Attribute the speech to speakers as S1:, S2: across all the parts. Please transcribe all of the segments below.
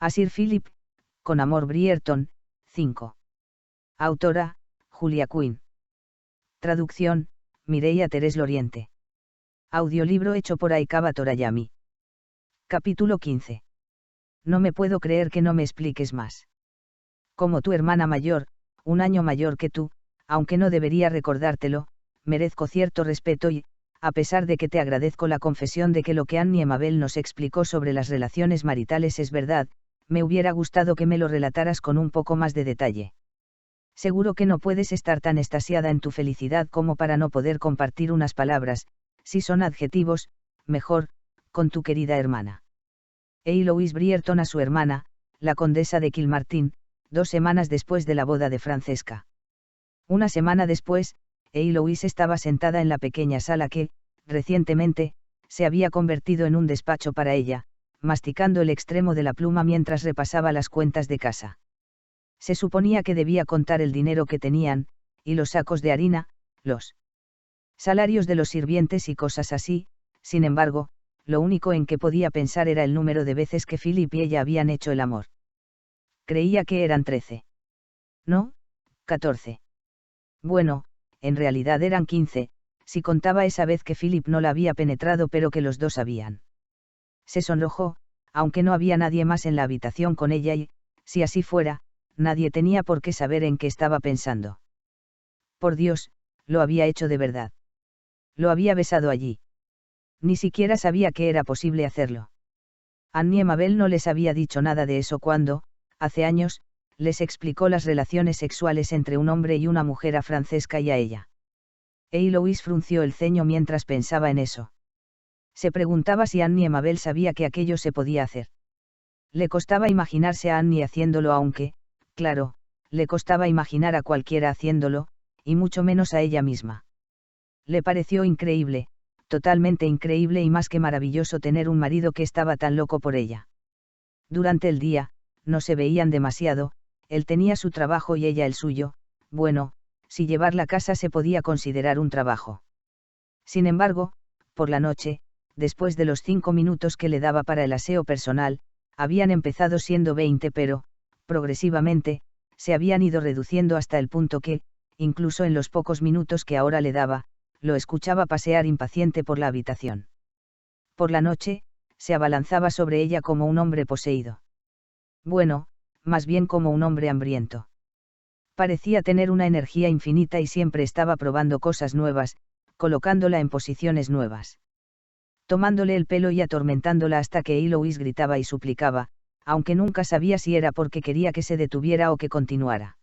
S1: A Sir Philip, con amor Brierton, 5. Autora, Julia Quinn. Traducción, Mireia Terés Loriente. Audiolibro hecho por Aikaba Torayami. Capítulo 15. No me puedo creer que no me expliques más. Como tu hermana mayor, un año mayor que tú, aunque no debería recordártelo, merezco cierto respeto y, a pesar de que te agradezco la confesión de que lo que Annie Mabel nos explicó sobre las relaciones maritales es verdad, me hubiera gustado que me lo relataras con un poco más de detalle. Seguro que no puedes estar tan extasiada en tu felicidad como para no poder compartir unas palabras, si son adjetivos, mejor, con tu querida hermana. Eloise Brierton a su hermana, la condesa de Kilmartin, 2 semanas después de la boda de Francesca. Una semana después, Eloise estaba sentada en la pequeña sala que, recientemente, se había convertido en un despacho para ella, masticando el extremo de la pluma mientras repasaba las cuentas de casa. Se suponía que debía contar el dinero que tenían, y los sacos de harina, los salarios de los sirvientes y cosas así. Sin embargo, lo único en que podía pensar era el número de veces que Philip y ella habían hecho el amor. Creía que eran 13. No, 14. Bueno, en realidad eran 15, si contaba esa vez que Philip no la había penetrado pero que los dos habían. Se sonrojó, aunque no había nadie más en la habitación con ella y, si así fuera, nadie tenía por qué saber en qué estaba pensando. Por Dios, lo había hecho de verdad. Lo había besado allí. Ni siquiera sabía que era posible hacerlo. Annie Mabel no les había dicho nada de eso cuando, hace años, les explicó las relaciones sexuales entre un hombre y una mujer a Francesca y a ella. Eloise frunció el ceño mientras pensaba en eso. Se preguntaba si Annie Mabel sabía que aquello se podía hacer. Le costaba imaginarse a Annie haciéndolo aunque, claro, le costaba imaginar a cualquiera haciéndolo, y mucho menos a ella misma. Le pareció increíble, totalmente increíble y más que maravilloso tener un marido que estaba tan loco por ella. Durante el día, no se veían demasiado, él tenía su trabajo y ella el suyo, bueno, si llevar la casa se podía considerar un trabajo. Sin embargo, por la noche, después de los 5 minutos que le daba para el aseo personal, habían empezado siendo 20 pero, progresivamente, se habían ido reduciendo hasta el punto que, incluso en los pocos minutos que ahora le daba, lo escuchaba pasear impaciente por la habitación. Por la noche, se abalanzaba sobre ella como un hombre poseído. Bueno, más bien como un hombre hambriento. Parecía tener una energía infinita y siempre estaba probando cosas nuevas, colocándola en posiciones nuevas. Tomándole el pelo y atormentándola hasta que Eloise gritaba y suplicaba, aunque nunca sabía si era porque quería que se detuviera o que continuara.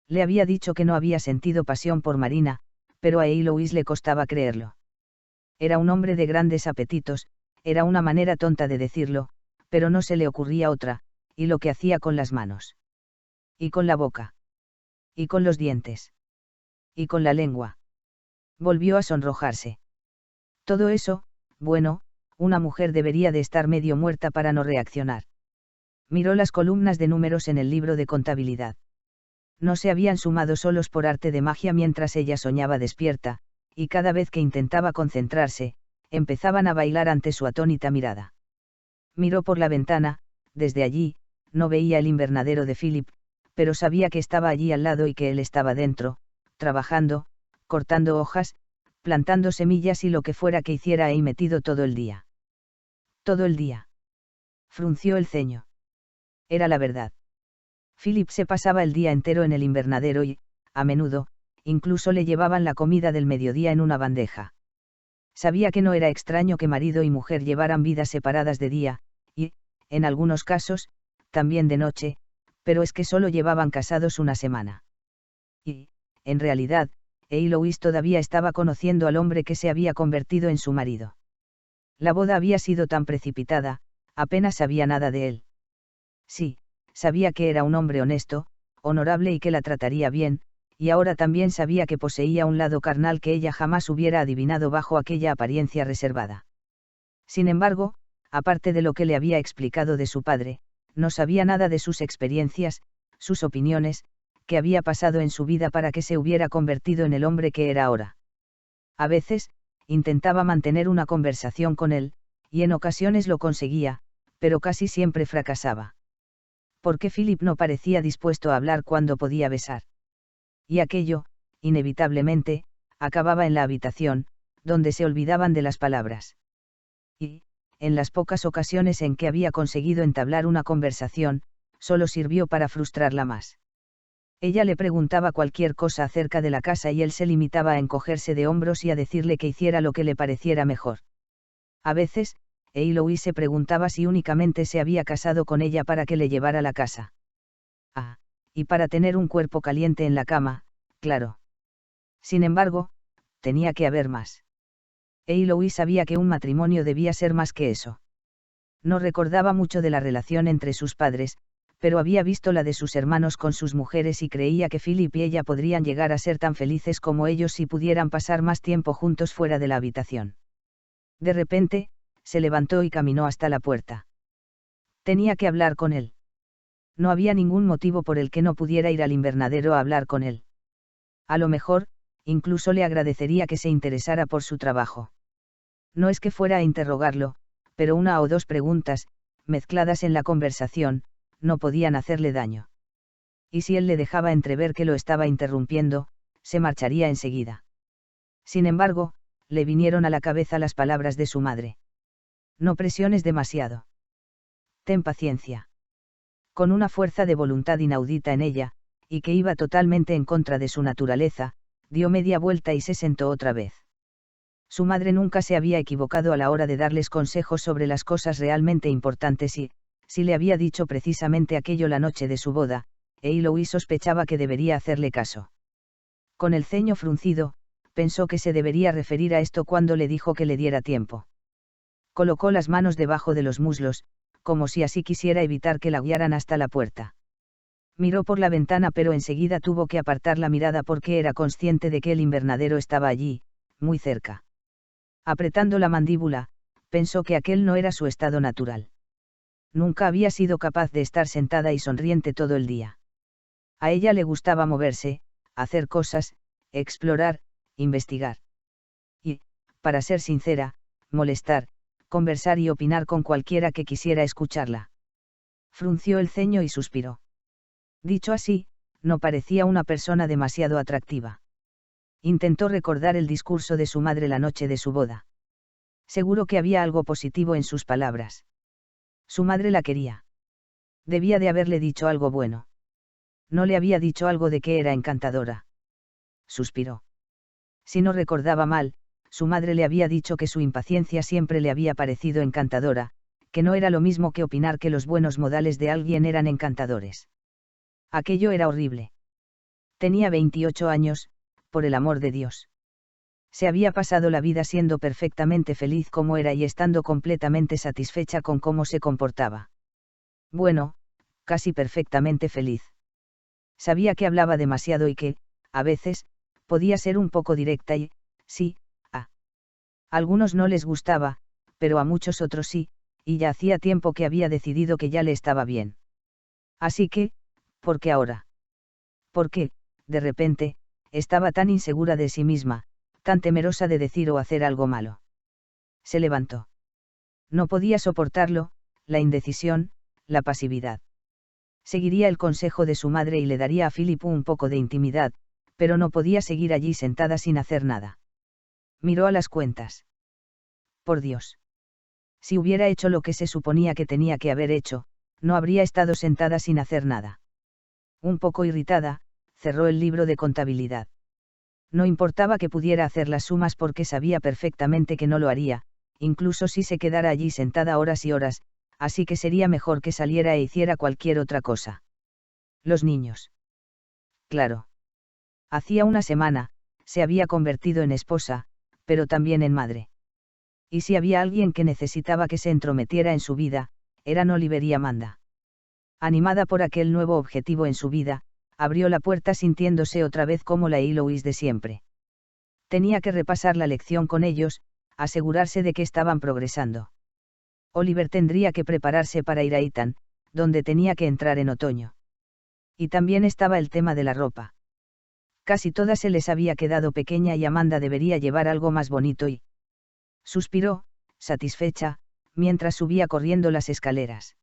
S1: Le había dicho que no había sentido pasión por Marina, pero a Eloise le costaba creerlo. Era un hombre de grandes apetitos, era una manera tonta de decirlo, pero no se le ocurría otra, y lo que hacía con las manos. Y con la boca. Y con los dientes. Y con la lengua. Volvió a sonrojarse. Todo eso, bueno, una mujer debería de estar medio muerta para no reaccionar. Miró las columnas de números en el libro de contabilidad. No se habían sumado solos por arte de magia mientras ella soñaba despierta, y cada vez que intentaba concentrarse, empezaban a bailar ante su atónita mirada. Miró por la ventana, desde allí, no veía el invernadero de Philip, pero sabía que estaba allí al lado y que él estaba dentro, trabajando, cortando hojas, plantando semillas y lo que fuera que hiciera ahí metido todo el día. Todo el día. Frunció el ceño. Era la verdad. Philip se pasaba el día entero en el invernadero y, a menudo, incluso le llevaban la comida del mediodía en una bandeja. Sabía que no era extraño que marido y mujer llevaran vidas separadas de día, y, en algunos casos, también de noche, pero es que solo llevaban casados una semana. Y, en realidad, Eloise todavía estaba conociendo al hombre que se había convertido en su marido. La boda había sido tan precipitada, apenas sabía nada de él. Sí, sabía que era un hombre honesto, honorable y que la trataría bien, y ahora también sabía que poseía un lado carnal que ella jamás hubiera adivinado bajo aquella apariencia reservada. Sin embargo, aparte de lo que le había explicado de su padre, no sabía nada de sus experiencias, sus opiniones, que había pasado en su vida para que se hubiera convertido en el hombre que era ahora. A veces, intentaba mantener una conversación con él, y en ocasiones lo conseguía, pero casi siempre fracasaba. Porque Philip no parecía dispuesto a hablar cuando podía besar. Y aquello, inevitablemente, acababa en la habitación, donde se olvidaban de las palabras. Y, en las pocas ocasiones en que había conseguido entablar una conversación, solo sirvió para frustrarla más. Ella le preguntaba cualquier cosa acerca de la casa y él se limitaba a encogerse de hombros y a decirle que hiciera lo que le pareciera mejor. A veces, Eloise se preguntaba si únicamente se había casado con ella para que le llevara la casa. Ah, y para tener un cuerpo caliente en la cama, claro. Sin embargo, tenía que haber más. Eloise sabía que un matrimonio debía ser más que eso. No recordaba mucho de la relación entre sus padres, pero había visto la de sus hermanos con sus mujeres y creía que Philip y ella podrían llegar a ser tan felices como ellos si pudieran pasar más tiempo juntos fuera de la habitación. De repente, se levantó y caminó hasta la puerta. Tenía que hablar con él. No había ningún motivo por el que no pudiera ir al invernadero a hablar con él. A lo mejor, incluso le agradecería que se interesara por su trabajo. No es que fuera a interrogarlo, pero una o dos preguntas, mezcladas en la conversación, no podían hacerle daño. Y si él le dejaba entrever que lo estaba interrumpiendo, se marcharía enseguida. Sin embargo, le vinieron a la cabeza las palabras de su madre. No presiones demasiado. Ten paciencia. Con una fuerza de voluntad inaudita en ella, y que iba totalmente en contra de su naturaleza, dio media vuelta y se sentó otra vez. Su madre nunca se había equivocado a la hora de darles consejos sobre las cosas realmente importantes y, si le había dicho precisamente aquello la noche de su boda, Eloise sospechaba que debería hacerle caso. Con el ceño fruncido, pensó que se debería referir a esto cuando le dijo que le diera tiempo. Colocó las manos debajo de los muslos, como si así quisiera evitar que la guiaran hasta la puerta. Miró por la ventana pero enseguida tuvo que apartar la mirada porque era consciente de que el invernadero estaba allí, muy cerca. Apretando la mandíbula, pensó que aquel no era su estado natural. Nunca había sido capaz de estar sentada y sonriente todo el día. A ella le gustaba moverse, hacer cosas, explorar, investigar. Y, para ser sincera, molestar, conversar y opinar con cualquiera que quisiera escucharla. Frunció el ceño y suspiró. Dicho así, no parecía una persona demasiado atractiva. Intentó recordar el discurso de su madre la noche de su boda. Seguro que había algo positivo en sus palabras. Su madre la quería. Debía de haberle dicho algo bueno. No le había dicho algo de que era encantadora. Suspiró. Si no recordaba mal, su madre le había dicho que su impaciencia siempre le había parecido encantadora, que no era lo mismo que opinar que los buenos modales de alguien eran encantadores. Aquello era horrible. Tenía 28 años, por el amor de Dios. Se había pasado la vida siendo perfectamente feliz como era y estando completamente satisfecha con cómo se comportaba. Bueno, casi perfectamente feliz. Sabía que hablaba demasiado y que, a veces, podía ser un poco directa y, sí, a algunos no les gustaba, pero a muchos otros sí, y ya hacía tiempo que había decidido que ya le estaba bien. Así que, ¿por qué ahora? Porque, de repente, estaba tan insegura de sí misma, tan temerosa de decir o hacer algo malo. Se levantó. No podía soportarlo, la indecisión, la pasividad. Seguiría el consejo de su madre y le daría a Philip un poco de intimidad, pero no podía seguir allí sentada sin hacer nada. Miró a las cuentas. Por Dios. Si hubiera hecho lo que se suponía que tenía que haber hecho, no habría estado sentada sin hacer nada. Un poco irritada, cerró el libro de contabilidad. No importaba que pudiera hacer las sumas porque sabía perfectamente que no lo haría, incluso si se quedara allí sentada horas y horas, así que sería mejor que saliera e hiciera cualquier otra cosa. Los niños. Claro. Hacía una semana, se había convertido en esposa, pero también en madre. Y si había alguien que necesitaba que se entrometiera en su vida, eran Oliver y Amanda. Animada por aquel nuevo objetivo en su vida, abrió la puerta sintiéndose otra vez como la Eloise de siempre. Tenía que repasar la lección con ellos, asegurarse de que estaban progresando. Oliver tendría que prepararse para ir a Eton, donde tenía que entrar en otoño. Y también estaba el tema de la ropa. Casi toda se les había quedado pequeña y Amanda debería llevar algo más bonito y... Suspiró, satisfecha, mientras subía corriendo las escaleras.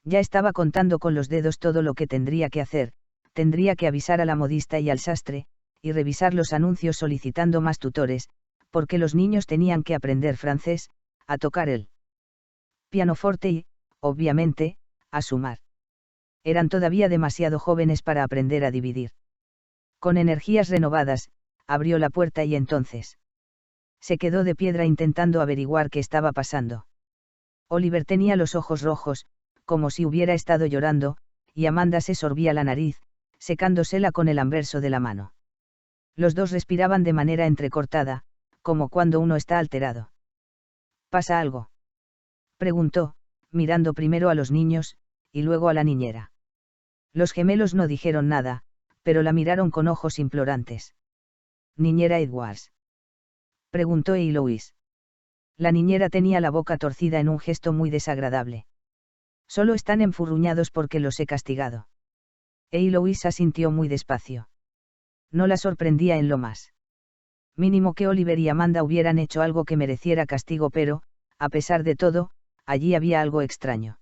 S1: Ya estaba contando con los dedos todo lo que tendría que hacer, tendría que avisar a la modista y al sastre, y revisar los anuncios solicitando más tutores, porque los niños tenían que aprender francés, a tocar el pianoforte y, obviamente, a sumar. Eran todavía demasiado jóvenes para aprender a dividir. Con energías renovadas, abrió la puerta y entonces se quedó de piedra intentando averiguar qué estaba pasando. Oliver tenía los ojos rojos, como si hubiera estado llorando, y Amanda se sorbía la nariz, secándosela con el anverso de la mano. Los dos respiraban de manera entrecortada, como cuando uno está alterado. ¿Pasa algo?, preguntó, mirando primero a los niños, y luego a la niñera. Los gemelos no dijeron nada, pero la miraron con ojos implorantes. «¿Niñera Edwards?», preguntó Eloise. La niñera tenía la boca torcida en un gesto muy desagradable. «Solo están enfurruñados porque los he castigado». Eloise asintió muy despacio. No la sorprendía en lo más mínimo que Oliver y Amanda hubieran hecho algo que mereciera castigo, pero, a pesar de todo, allí había algo extraño.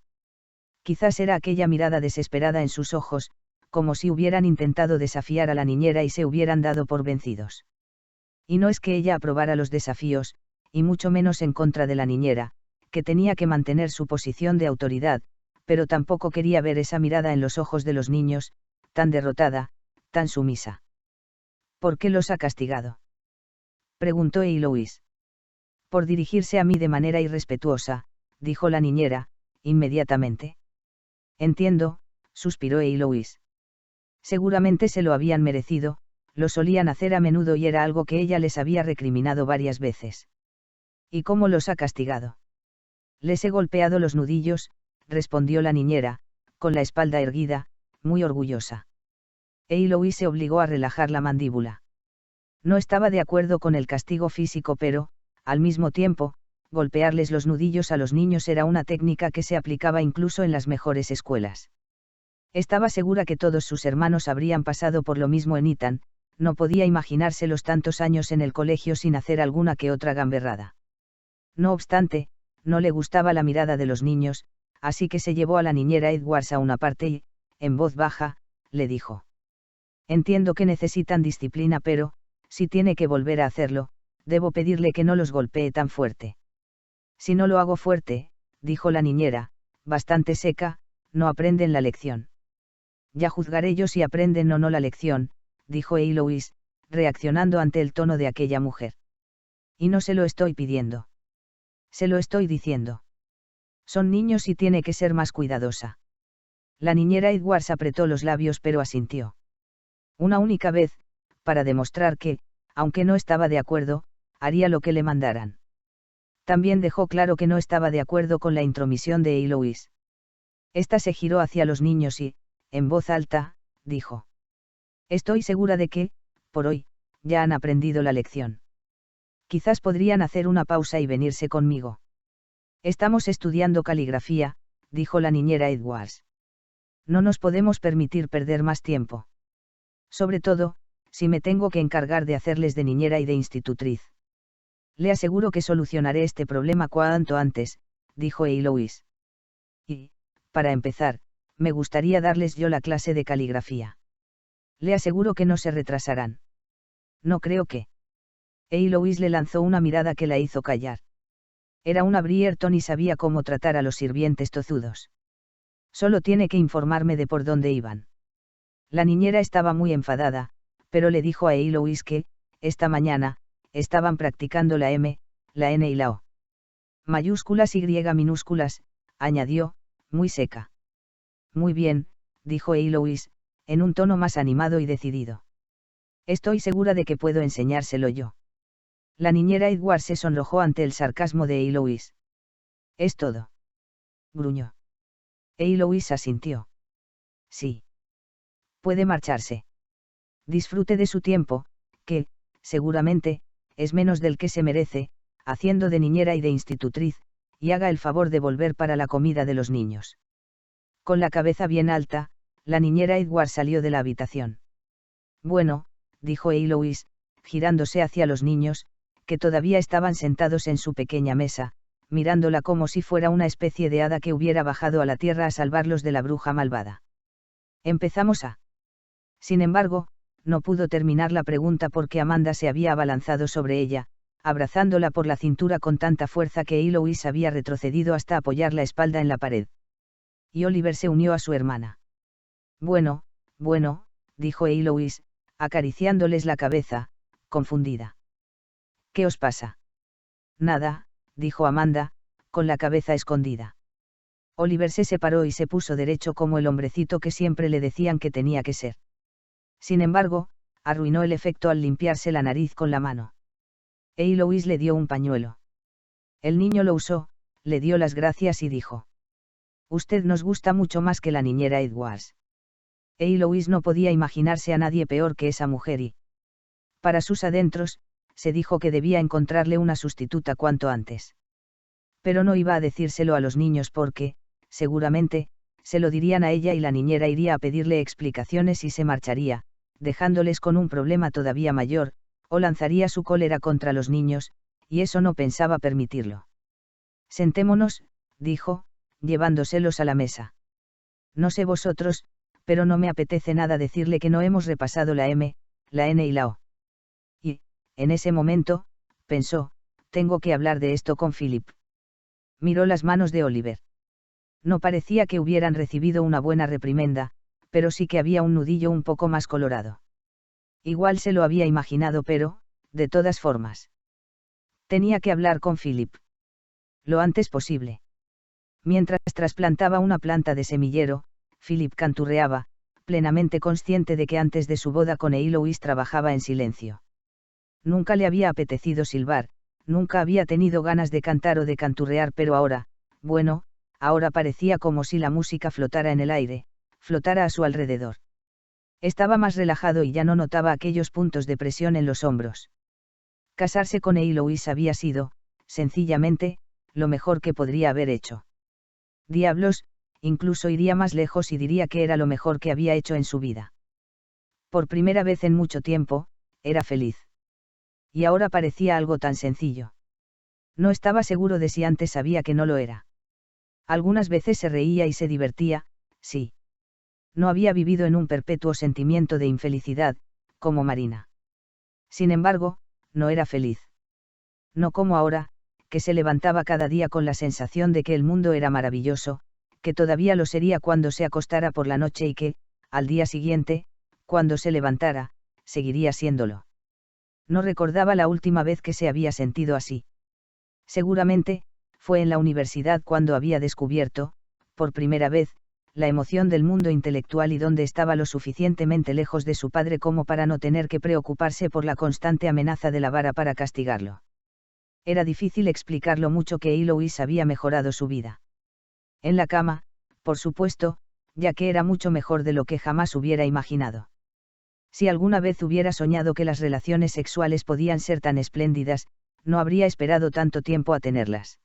S1: Quizás era aquella mirada desesperada en sus ojos, como si hubieran intentado desafiar a la niñera y se hubieran dado por vencidos. Y no es que ella aprobara los desafíos, y mucho menos en contra de la niñera, que tenía que mantener su posición de autoridad, pero tampoco quería ver esa mirada en los ojos de los niños, tan derrotada, tan sumisa. «¿Por qué los ha castigado?», preguntó Eloise. «Por dirigirse a mí de manera irrespetuosa», dijo la niñera, inmediatamente. «Entiendo», suspiró Eloise. Seguramente se lo habían merecido, lo solían hacer a menudo y era algo que ella les había recriminado varias veces. «¿Y cómo los ha castigado?». «Les he golpeado los nudillos», respondió la niñera, con la espalda erguida, muy orgullosa. Eloise se obligó a relajar la mandíbula. No estaba de acuerdo con el castigo físico, pero, al mismo tiempo, golpearles los nudillos a los niños era una técnica que se aplicaba incluso en las mejores escuelas. Estaba segura que todos sus hermanos habrían pasado por lo mismo en Eton, no podía imaginarse los tantos años en el colegio sin hacer alguna que otra gamberrada. No obstante, no le gustaba la mirada de los niños, así que se llevó a la niñera Edwards a una parte y, en voz baja, le dijo: «Entiendo que necesitan disciplina, pero, si tiene que volver a hacerlo, debo pedirle que no los golpee tan fuerte». «Si no lo hago fuerte», dijo la niñera, bastante seca, «no aprenden la lección». «Ya juzgaré yo si aprenden o no la lección», dijo Eloise, reaccionando ante el tono de aquella mujer. «Y no se lo estoy pidiendo. Se lo estoy diciendo. Son niños y tiene que ser más cuidadosa». La niñera Edwards apretó los labios pero asintió. Una única vez, para demostrar que, aunque no estaba de acuerdo, haría lo que le mandaran. También dejó claro que no estaba de acuerdo con la intromisión de Eloise. Esta se giró hacia los niños y, en voz alta, dijo: «Estoy segura de que, por hoy, ya han aprendido la lección. Quizás podrían hacer una pausa y venirse conmigo». «Estamos estudiando caligrafía», dijo la niñera Edwards. «No nos podemos permitir perder más tiempo. Sobre todo, si me tengo que encargar de hacerles de niñera y de institutriz. Le aseguro que solucionaré este problema cuanto antes», dijo Eloise. «Y, para empezar, me gustaría darles yo la clase de caligrafía. Le aseguro que no se retrasarán». «No creo que». Eloise le lanzó una mirada que la hizo callar. Era una Brierton y sabía cómo tratar a los sirvientes tozudos. «Solo tiene que informarme de por dónde iban». La niñera estaba muy enfadada, pero le dijo a Eloise que, esta mañana, estaban practicando la M, la N y la O. Mayúsculas y minúsculas, añadió, muy seca. «Muy bien», dijo Eloise, en un tono más animado y decidido. «Estoy segura de que puedo enseñárselo yo». La niñera Edwards se sonrojó ante el sarcasmo de Eloise. «¿Es todo?», gruñó. Eloise asintió. «Sí. Puede marcharse. Disfrute de su tiempo, que, seguramente, es menos del que se merece, haciendo de niñera y de institutriz, y haga el favor de volver para la comida de los niños». Con la cabeza bien alta, la niñera Edwards salió de la habitación. «Bueno», dijo Eloise, girándose hacia los niños, que todavía estaban sentados en su pequeña mesa, mirándola como si fuera una especie de hada que hubiera bajado a la tierra a salvarlos de la bruja malvada. Empezamos a. Sin embargo, no pudo terminar la pregunta porque Amanda se había abalanzado sobre ella, abrazándola por la cintura con tanta fuerza que Eloise había retrocedido hasta apoyar la espalda en la pared. Y Oliver se unió a su hermana. Bueno, dijo Eloise, acariciándoles la cabeza, confundida. ¿Qué os pasa? Nada, dijo Amanda, con la cabeza escondida. Oliver se separó y se puso derecho como el hombrecito que siempre le decían que tenía que ser. Sin embargo, arruinó el efecto al limpiarse la nariz con la mano. Eloise le dio un pañuelo. El niño lo usó, le dio las gracias y dijo: «Usted nos gusta mucho más que la niñera Edwards». Eloise no podía imaginarse a nadie peor que esa mujer y, para sus adentros, se dijo que debía encontrarle una sustituta cuanto antes. Pero no iba a decírselo a los niños porque, seguramente, se lo dirían a ella y la niñera iría a pedirle explicaciones y se marcharía, dejándoles con un problema todavía mayor, o lanzaría su cólera contra los niños, y eso no pensaba permitirlo. «Sentémonos», dijo, llevándoselos a la mesa. «No sé vosotros, pero no me apetece nada decirle que no hemos repasado la M, la N y la O». Y, en ese momento, pensó, tengo que hablar de esto con Philip. Miró las manos de Oliver. No parecía que hubieran recibido una buena reprimenda, pero sí que había un nudillo un poco más colorado. Igual se lo había imaginado, pero, de todas formas, tenía que hablar con Philip. Lo antes posible. Mientras trasplantaba una planta de semillero, Philip canturreaba, plenamente consciente de que antes de su boda con Eloise trabajaba en silencio. Nunca le había apetecido silbar, nunca había tenido ganas de cantar o de canturrear, pero ahora, ahora parecía como si la música flotara en el aire, flotara a su alrededor. Estaba más relajado y ya no notaba aquellos puntos de presión en los hombros. Casarse con Eloise había sido, sencillamente, lo mejor que podría haber hecho. Diablos, incluso iría más lejos y diría que era lo mejor que había hecho en su vida. Por primera vez en mucho tiempo, era feliz. Y ahora parecía algo tan sencillo. No estaba seguro de si antes sabía que no lo era. Algunas veces se reía y se divertía, sí. No había vivido en un perpetuo sentimiento de infelicidad, como Marina. Sin embargo, no era feliz. No como ahora, que se levantaba cada día con la sensación de que el mundo era maravilloso, que todavía lo sería cuando se acostara por la noche y que, al día siguiente, cuando se levantara, seguiría siéndolo. No recordaba la última vez que se había sentido así. Seguramente, fue en la universidad cuando había descubierto, por primera vez, la emoción del mundo intelectual y donde estaba lo suficientemente lejos de su padre como para no tener que preocuparse por la constante amenaza de la vara para castigarlo. Era difícil explicar lo mucho que Eloise había mejorado su vida. En la cama, por supuesto, ya que era mucho mejor de lo que jamás hubiera imaginado. Si alguna vez hubiera soñado que las relaciones sexuales podían ser tan espléndidas, no habría esperado tanto tiempo a tenerlas.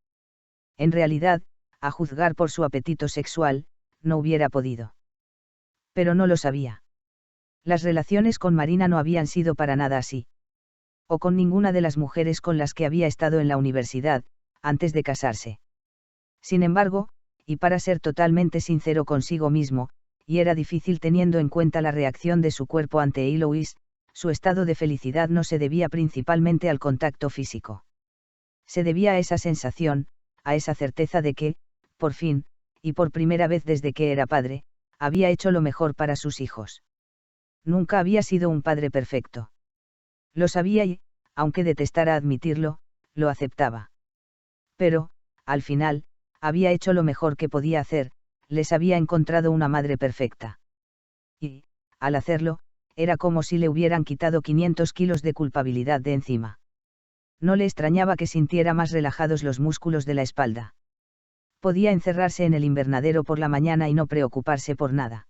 S1: En realidad, a juzgar por su apetito sexual, no hubiera podido. Pero no lo sabía. Las relaciones con Marina no habían sido para nada así. O con ninguna de las mujeres con las que había estado en la universidad, antes de casarse. Sin embargo, y para ser totalmente sincero consigo mismo, y era difícil teniendo en cuenta la reacción de su cuerpo ante Eloise, su estado de felicidad no se debía principalmente al contacto físico. Se debía a esa sensación, a esa certeza de que, por fin, y por primera vez desde que era padre, había hecho lo mejor para sus hijos. Nunca había sido un padre perfecto. Lo sabía y, aunque detestara admitirlo, lo aceptaba. Pero, al final, había hecho lo mejor que podía hacer, les había encontrado una madre perfecta. Y, al hacerlo, era como si le hubieran quitado 500 kilos de culpabilidad de encima. No le extrañaba que sintiera más relajados los músculos de la espalda. Podía encerrarse en el invernadero por la mañana y no preocuparse por nada.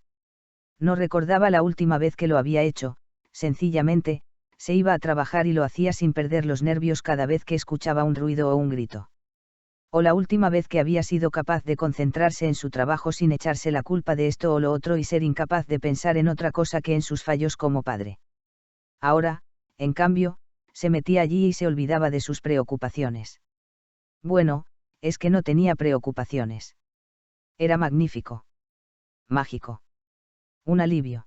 S1: No recordaba la última vez que lo había hecho, sencillamente, se iba a trabajar y lo hacía sin perder los nervios cada vez que escuchaba un ruido o un grito. O la última vez que había sido capaz de concentrarse en su trabajo sin echarse la culpa de esto o lo otro y ser incapaz de pensar en otra cosa que en sus fallos como padre. Ahora, en cambio, se metía allí y se olvidaba de sus preocupaciones. Bueno, es que no tenía preocupaciones. Era magnífico. Mágico. Un alivio.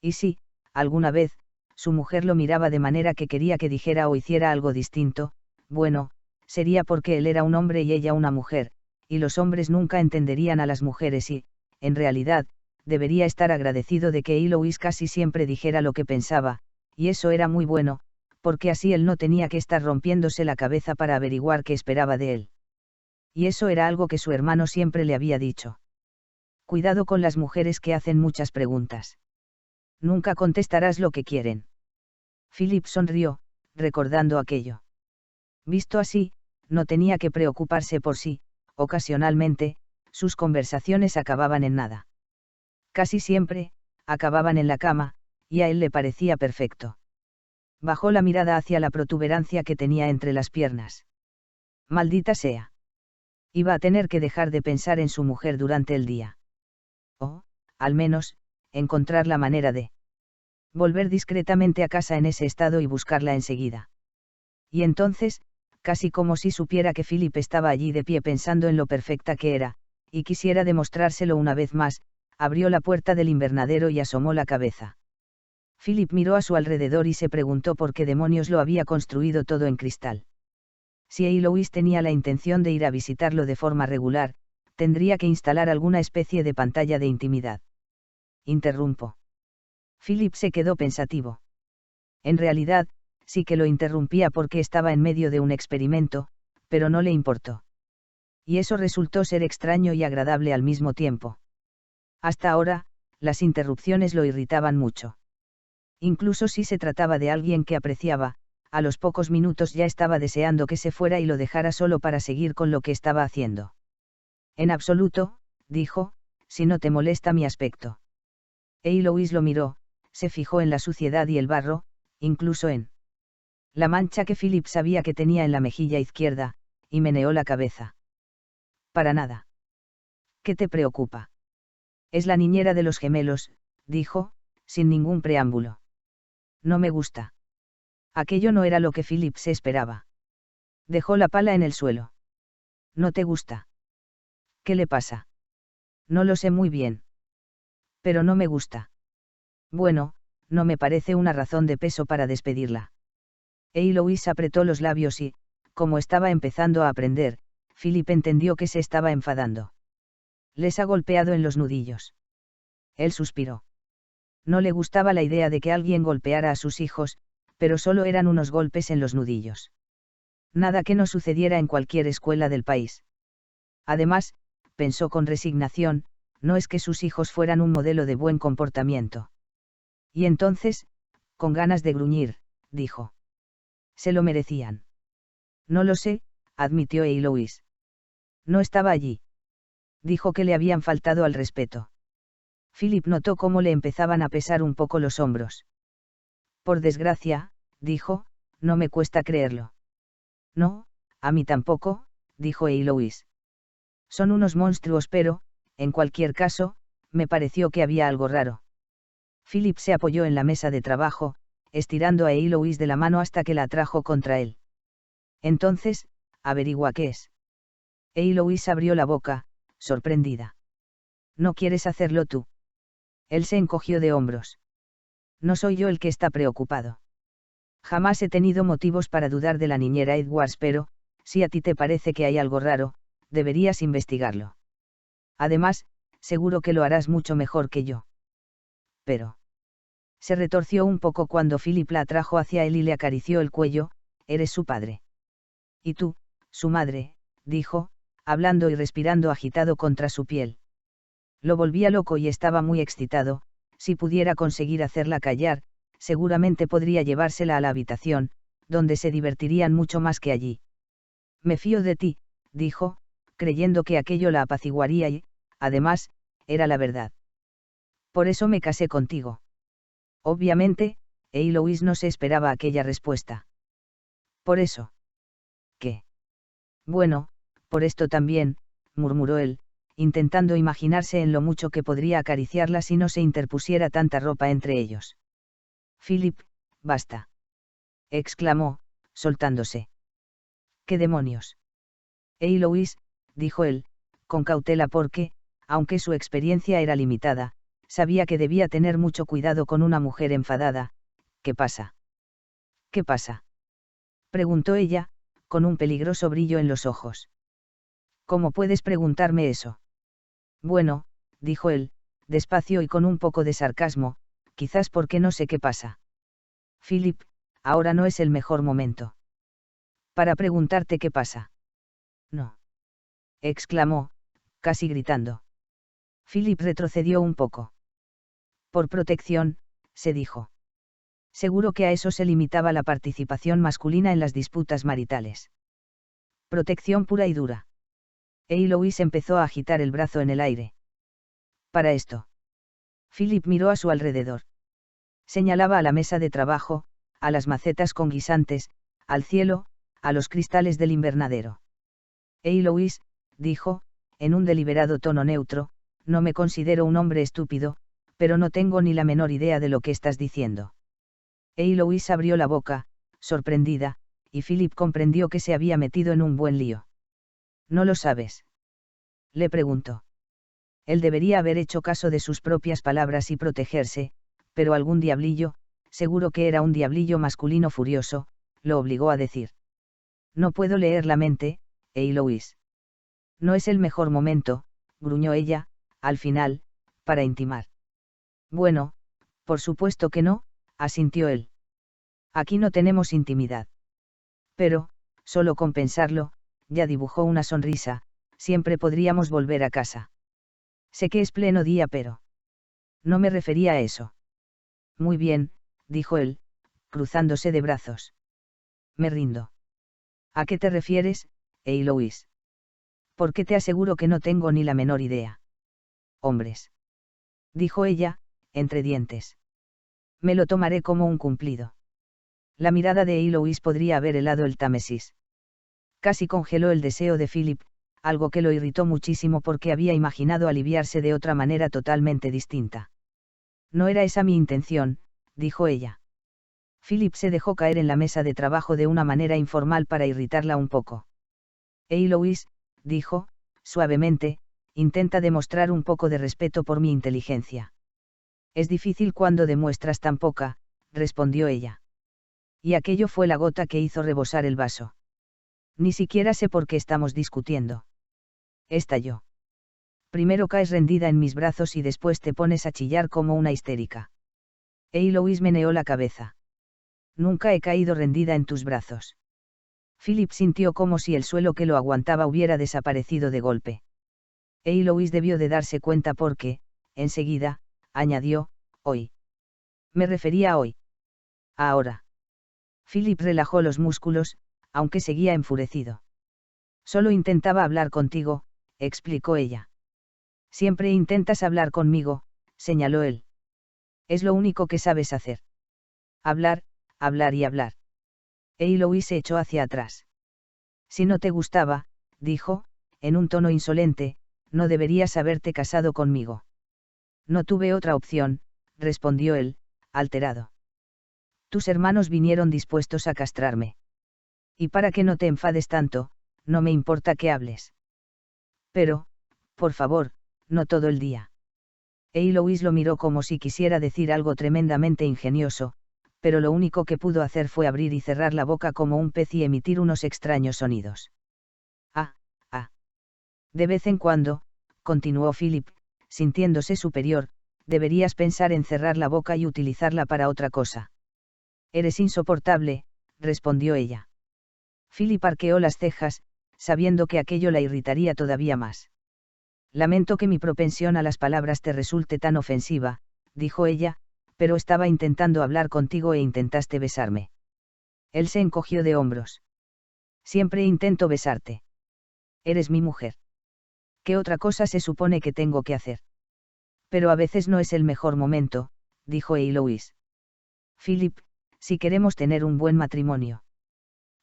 S1: Y si, alguna vez, su mujer lo miraba de manera que quería que dijera o hiciera algo distinto, bueno, sería porque él era un hombre y ella una mujer, y los hombres nunca entenderían a las mujeres y, en realidad, debería estar agradecido de que Eloise casi siempre dijera lo que pensaba, y eso era muy bueno, porque así él no tenía que estar rompiéndose la cabeza para averiguar qué esperaba de él. Y eso era algo que su hermano siempre le había dicho. Cuidado con las mujeres que hacen muchas preguntas. Nunca contestarás lo que quieren. Philip sonrió, recordando aquello. Visto así, no tenía que preocuparse por sí, ocasionalmente, sus conversaciones acababan en nada. Casi siempre, acababan en la cama, y a él le parecía perfecto. Bajó la mirada hacia la protuberancia que tenía entre las piernas. Maldita sea. Iba a tener que dejar de pensar en su mujer durante el día. O, al menos, encontrar la manera de volver discretamente a casa en ese estado y buscarla enseguida. Y entonces, casi como si supiera que Philip estaba allí de pie pensando en lo perfecta que era, y quisiera demostrárselo una vez más, abrió la puerta del invernadero y asomó la cabeza. Philip miró a su alrededor y se preguntó por qué demonios lo había construido todo en cristal. Si Eloise tenía la intención de ir a visitarlo de forma regular, tendría que instalar alguna especie de pantalla de intimidad. Interrumpo. Philip se quedó pensativo. En realidad, sí que lo interrumpía porque estaba en medio de un experimento, pero no le importó. Y eso resultó ser extraño y agradable al mismo tiempo. Hasta ahora, las interrupciones lo irritaban mucho. Incluso si se trataba de alguien que apreciaba, a los pocos minutos ya estaba deseando que se fuera y lo dejara solo para seguir con lo que estaba haciendo. En absoluto, dijo, si no te molesta mi aspecto. Eloise lo miró, se fijó en la suciedad y el barro, incluso en la mancha que Philip sabía que tenía en la mejilla izquierda, y meneó la cabeza. Para nada. ¿Qué te preocupa? Es la niñera de los gemelos, dijo, sin ningún preámbulo. No me gusta. Aquello no era lo que Philip se esperaba. Dejó la pala en el suelo. ¿No te gusta? ¿Qué le pasa? No lo sé muy bien. Pero no me gusta. Bueno, no me parece una razón de peso para despedirla. Eloise apretó los labios y, como estaba empezando a aprender, Philip entendió que se estaba enfadando. Les ha golpeado en los nudillos. Él suspiró. No le gustaba la idea de que alguien golpeara a sus hijos, pero solo eran unos golpes en los nudillos. Nada que no sucediera en cualquier escuela del país. Además, pensó con resignación, no es que sus hijos fueran un modelo de buen comportamiento. Y entonces, con ganas de gruñir, dijo. Se lo merecían. No lo sé, admitió Eloise. No estaba allí. Dijo que le habían faltado al respeto. Philip notó cómo le empezaban a pesar un poco los hombros. Por desgracia, dijo, no me cuesta creerlo. No, a mí tampoco, dijo Eloise. Son unos monstruos pero, en cualquier caso, me pareció que había algo raro. Philip se apoyó en la mesa de trabajo, estirando a Eloise de la mano hasta que la atrajo contra él. Entonces, averigua qué es. Eloise abrió la boca, sorprendida. ¿No quieres hacerlo tú? Él se encogió de hombros. No soy yo el que está preocupado. Jamás he tenido motivos para dudar de la niñera Edwards, pero, si a ti te parece que hay algo raro, deberías investigarlo. Además, seguro que lo harás mucho mejor que yo. Pero. Se retorció un poco cuando Philip la atrajo hacia él y le acarició el cuello, eres su padre. Y tú, su madre, dijo, hablando y respirando agitado contra su piel. Lo volvía loco y estaba muy excitado, si pudiera conseguir hacerla callar, seguramente podría llevársela a la habitación, donde se divertirían mucho más que allí. Me fío de ti, dijo, creyendo que aquello la apaciguaría y, además, era la verdad. Por eso me casé contigo. Obviamente, Eloise no se esperaba aquella respuesta. Por eso. ¿Qué? Bueno, por esto también, murmuró él, intentando imaginarse en lo mucho que podría acariciarla si no se interpusiera tanta ropa entre ellos. Philip, basta. Exclamó, soltándose. ¿Qué demonios? Louis, dijo él, con cautela porque, aunque su experiencia era limitada, sabía que debía tener mucho cuidado con una mujer enfadada. ¿Qué pasa? ¿Qué pasa? Preguntó ella, con un peligroso brillo en los ojos. ¿Cómo puedes preguntarme eso? Bueno, dijo él, despacio y con un poco de sarcasmo, quizás porque no sé qué pasa. Philip, ahora no es el mejor momento. Para preguntarte qué pasa. No. Exclamó, casi gritando. Philip retrocedió un poco. Por protección, se dijo. Seguro que a eso se limitaba la participación masculina en las disputas maritales. Protección pura y dura. Louis empezó a agitar el brazo en el aire. Para esto. Philip miró a su alrededor. Señalaba a la mesa de trabajo, a las macetas con guisantes, al cielo, a los cristales del invernadero. Louis, dijo, en un deliberado tono neutro, no me considero un hombre estúpido, pero no tengo ni la menor idea de lo que estás diciendo. Louis abrió la boca, sorprendida, y Philip comprendió que se había metido en un buen lío. ¿No lo sabes? Le preguntó. Él debería haber hecho caso de sus propias palabras y protegerse, pero algún diablillo, seguro que era un diablillo masculino furioso, lo obligó a decir. No puedo leer la mente, Louis. No es el mejor momento, gruñó ella, al final, para intimar. Bueno, por supuesto que no, asintió él. Aquí no tenemos intimidad. Pero, solo con pensarlo, ya dibujó una sonrisa, siempre podríamos volver a casa. Sé que es pleno día, pero... No me refería a eso. Muy bien, dijo él, cruzándose de brazos. Me rindo. ¿A qué te refieres, Louis? Porque te aseguro que no tengo ni la menor idea. Hombres. Dijo ella, entre dientes. Me lo tomaré como un cumplido. La mirada de Louis podría haber helado el Támesis. Casi congeló el deseo de Philip, algo que lo irritó muchísimo porque había imaginado aliviarse de otra manera totalmente distinta. No era esa mi intención, dijo ella. Philip se dejó caer en la mesa de trabajo de una manera informal para irritarla un poco. Louis, dijo, suavemente, intenta demostrar un poco de respeto por mi inteligencia. Es difícil cuando demuestras tan poca, respondió ella. Y aquello fue la gota que hizo rebosar el vaso. Ni siquiera sé por qué estamos discutiendo. Estalló. Primero caes rendida en mis brazos y después te pones a chillar como una histérica. Louis meneó la cabeza. Nunca he caído rendida en tus brazos. Philip sintió como si el suelo que lo aguantaba hubiera desaparecido de golpe. Louis debió de darse cuenta porque, enseguida, añadió, hoy. Me refería a hoy. Ahora. Philip relajó los músculos, aunque seguía enfurecido. Solo intentaba hablar contigo, explicó ella. Siempre intentas hablar conmigo, señaló él. Es lo único que sabes hacer. Hablar, hablar y hablar. Louis se echó hacia atrás. Si no te gustaba, dijo, en un tono insolente, no deberías haberte casado conmigo. No tuve otra opción, respondió él, alterado. Tus hermanos vinieron dispuestos a castrarme. Y para que no te enfades tanto, no me importa que hables. Pero, por favor, no todo el día. Louis lo miró como si quisiera decir algo tremendamente ingenioso, pero lo único que pudo hacer fue abrir y cerrar la boca como un pez y emitir unos extraños sonidos. Ah, ah. De vez en cuando, continuó Philip, sintiéndose superior, deberías pensar en cerrar la boca y utilizarla para otra cosa. Eres insoportable, respondió ella. Philip arqueó las cejas, sabiendo que aquello la irritaría todavía más. Lamento que mi propensión a las palabras te resulte tan ofensiva, dijo ella, pero estaba intentando hablar contigo e intentaste besarme. Él se encogió de hombros. Siempre intento besarte. Eres mi mujer. ¿Qué otra cosa se supone que tengo que hacer? Pero a veces no es el mejor momento, dijo Louis. Philip, si queremos tener un buen matrimonio.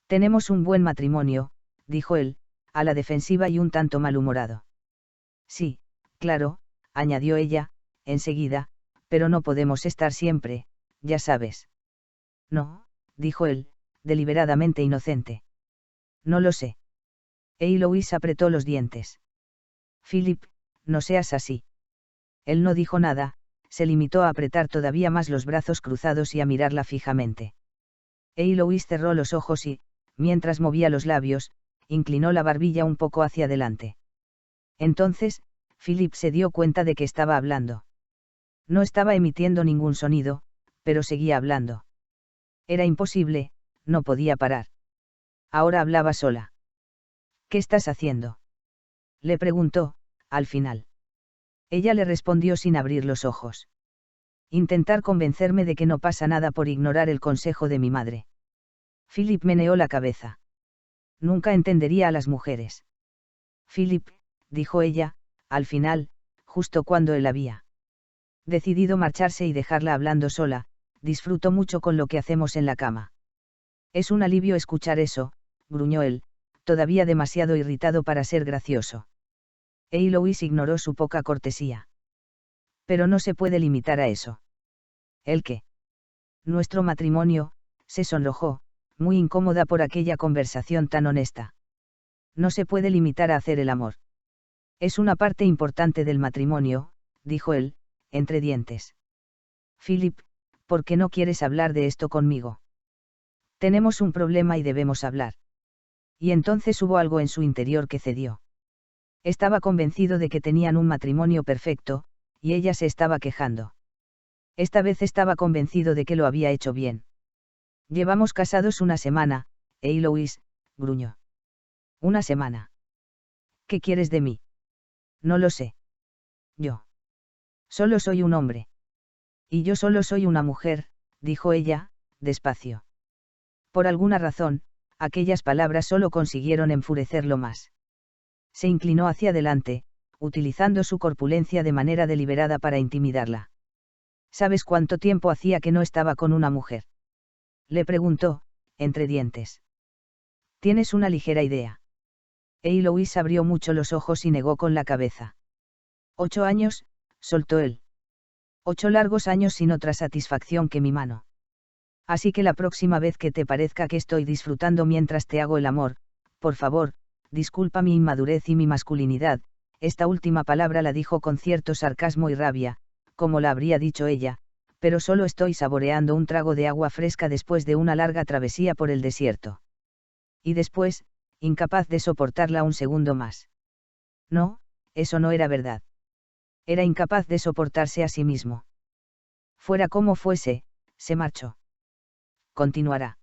S1: Tenemos un buen matrimonio, dijo él, a la defensiva y un tanto malhumorado. Sí, claro, añadió ella, enseguida, pero no podemos estar siempre, ya sabes. No, dijo él, deliberadamente inocente. No lo sé. Eloise apretó los dientes. Philip, no seas así. Él no dijo nada, se limitó a apretar todavía más los brazos cruzados y a mirarla fijamente. Eloise cerró los ojos y, mientras movía los labios, inclinó la barbilla un poco hacia adelante. Entonces, Philip se dio cuenta de que estaba hablando. No estaba emitiendo ningún sonido, pero seguía hablando. Era imposible, no podía parar. Ahora hablaba sola. ¿Qué estás haciendo?, le preguntó, al final. Ella le respondió sin abrir los ojos. Intentar convencerme de que no pasa nada por ignorar el consejo de mi madre. Philip meneó la cabeza. Nunca entendería a las mujeres. Philip, dijo ella, al final, justo cuando él había decidido marcharse y dejarla hablando sola, disfruto mucho con lo que hacemos en la cama. Es un alivio escuchar eso, gruñó él, todavía demasiado irritado para ser gracioso. Eloise ignoró su poca cortesía. Pero no se puede limitar a eso. ¿El qué? Nuestro matrimonio, se sonrojó, muy incómoda por aquella conversación tan honesta. No se puede limitar a hacer el amor. Es una parte importante del matrimonio, dijo él, entre dientes. Philip, ¿por qué no quieres hablar de esto conmigo? Tenemos un problema y debemos hablar. Y entonces hubo algo en su interior que cedió. Estaba convencido de que tenían un matrimonio perfecto, y ella se estaba quejando. Esta vez estaba convencido de que lo había hecho bien. Llevamos casados una semana, Eloise, gruñó. ¿Una semana? ¿Qué quieres de mí? No lo sé. Yo. Solo soy un hombre. Y yo solo soy una mujer, dijo ella, despacio. Por alguna razón, aquellas palabras solo consiguieron enfurecerlo más. Se inclinó hacia adelante, utilizando su corpulencia de manera deliberada para intimidarla. ¿Sabes cuánto tiempo hacía que no estaba con una mujer?, le preguntó, entre dientes. ¿Tienes una ligera idea? Eloise abrió mucho los ojos y negó con la cabeza. 8 años, soltó él. 8 largos años sin otra satisfacción que mi mano. Así que la próxima vez que te parezca que estoy disfrutando mientras te hago el amor, por favor, disculpa mi inmadurez y mi masculinidad. Esta última palabra la dijo con cierto sarcasmo y rabia, como la habría dicho ella, pero solo estoy saboreando un trago de agua fresca después de una larga travesía por el desierto. Y después, incapaz de soportarla un segundo más. No, eso no era verdad. Era incapaz de soportarse a sí mismo. Fuera como fuese, se marchó. Continuará.